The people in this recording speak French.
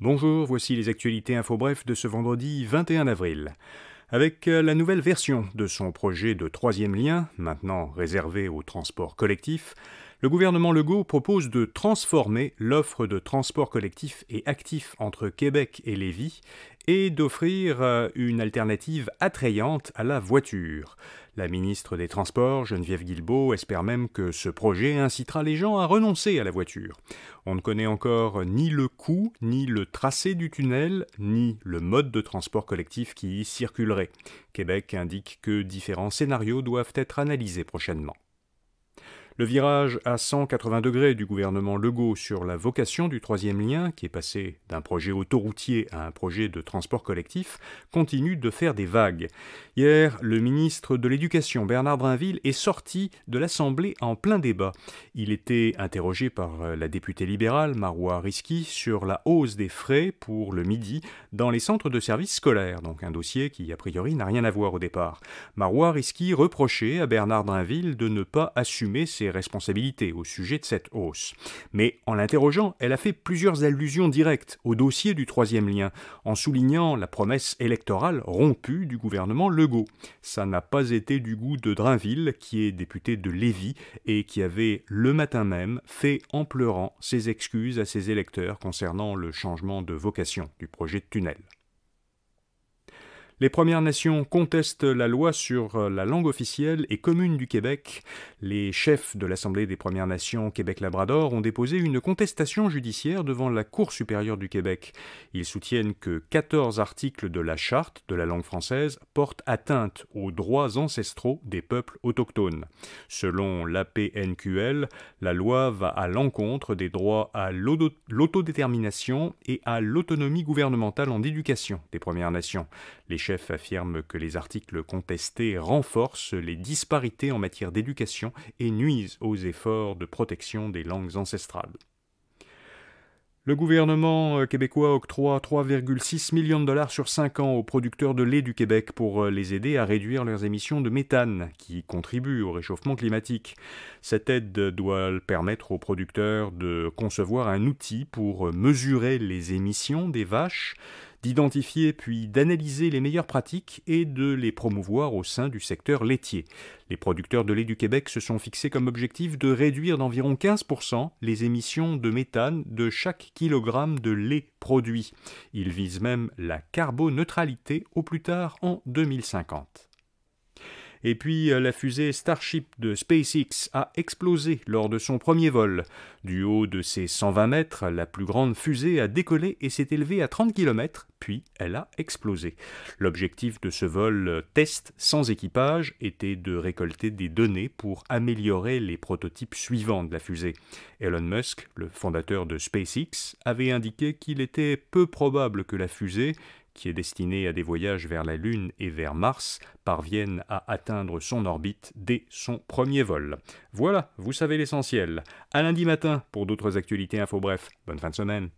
Bonjour, voici les actualités info bref de ce vendredi 21 avril. Avec la nouvelle version de son projet de troisième lien, maintenant réservé au transport collectif, le gouvernement Legault propose de transformer l'offre de transport collectif et actif entre Québec et Lévis et d'offrir une alternative attrayante à la voiture. La ministre des Transports, Geneviève Guilbeault, espère même que ce projet incitera les gens à renoncer à la voiture. On ne connaît encore ni le coût, ni le tracé du tunnel, ni le mode de transport collectif qui y circulerait. Québec indique que différents scénarios doivent être analysés prochainement. Le virage à 180 degrés du gouvernement Legault sur la vocation du troisième lien, qui est passé d'un projet autoroutier à un projet de transport collectif, continue de faire des vagues. Hier, le ministre de l'Éducation, Bernard Drinville, est sorti de l'Assemblée en plein débat. Il était interrogé par la députée libérale, Marois Risky, sur la hausse des frais pour le midi dans les centres de services scolaires, donc un dossier qui, a priori, n'a rien à voir au départ. Marois Risky reprochait à Bernard Drinville de ne pas assumer ses responsabilités au sujet de cette hausse. Mais en l'interrogeant, elle a fait plusieurs allusions directes au dossier du troisième lien, en soulignant la promesse électorale rompue du gouvernement Legault. Ça n'a pas été du goût de Drinville, qui est député de Lévis et qui avait, le matin même, fait en pleurant ses excuses à ses électeurs concernant le changement de vocation du projet de tunnel. Les Premières Nations contestent la loi sur la langue officielle et commune du Québec. Les chefs de l'Assemblée des Premières Nations Québec-Labrador ont déposé une contestation judiciaire devant la Cour supérieure du Québec. Ils soutiennent que 14 articles de la Charte de la langue française portent atteinte aux droits ancestraux des peuples autochtones. Selon l'APNQL, la loi va à l'encontre des droits à l'autodétermination et à l'autonomie gouvernementale en éducation des Premières Nations. Les chefs affirment que les articles contestés renforcent les disparités en matière d'éducation et nuisent aux efforts de protection des langues ancestrales. Le gouvernement québécois octroie 3,6 millions de dollars sur 5 ans aux producteurs de lait du Québec pour les aider à réduire leurs émissions de méthane, qui contribuent au réchauffement climatique. Cette aide doit permettre aux producteurs de concevoir un outil pour mesurer les émissions des vaches, d'identifier puis d'analyser les meilleures pratiques et de les promouvoir au sein du secteur laitier. Les producteurs de lait du Québec se sont fixés comme objectif de réduire d'environ 15% les émissions de méthane de chaque kilogramme de lait produit. Ils visent même la carboneutralité au plus tard en 2050. Et puis, la fusée Starship de SpaceX a explosé lors de son premier vol. Du haut de ses 120 mètres, la plus grande fusée a décollé et s'est élevée à 30 km, puis elle a explosé. L'objectif de ce vol test sans équipage était de récolter des données pour améliorer les prototypes suivants de la fusée. Elon Musk, le fondateur de SpaceX, avait indiqué qu'il était peu probable que la fusée, qui est destinée à des voyages vers la Lune et vers Mars, parvienne à atteindre son orbite dès son premier vol. Voilà, vous savez l'essentiel. À lundi matin pour d'autres actualités info bref. Bonne fin de semaine.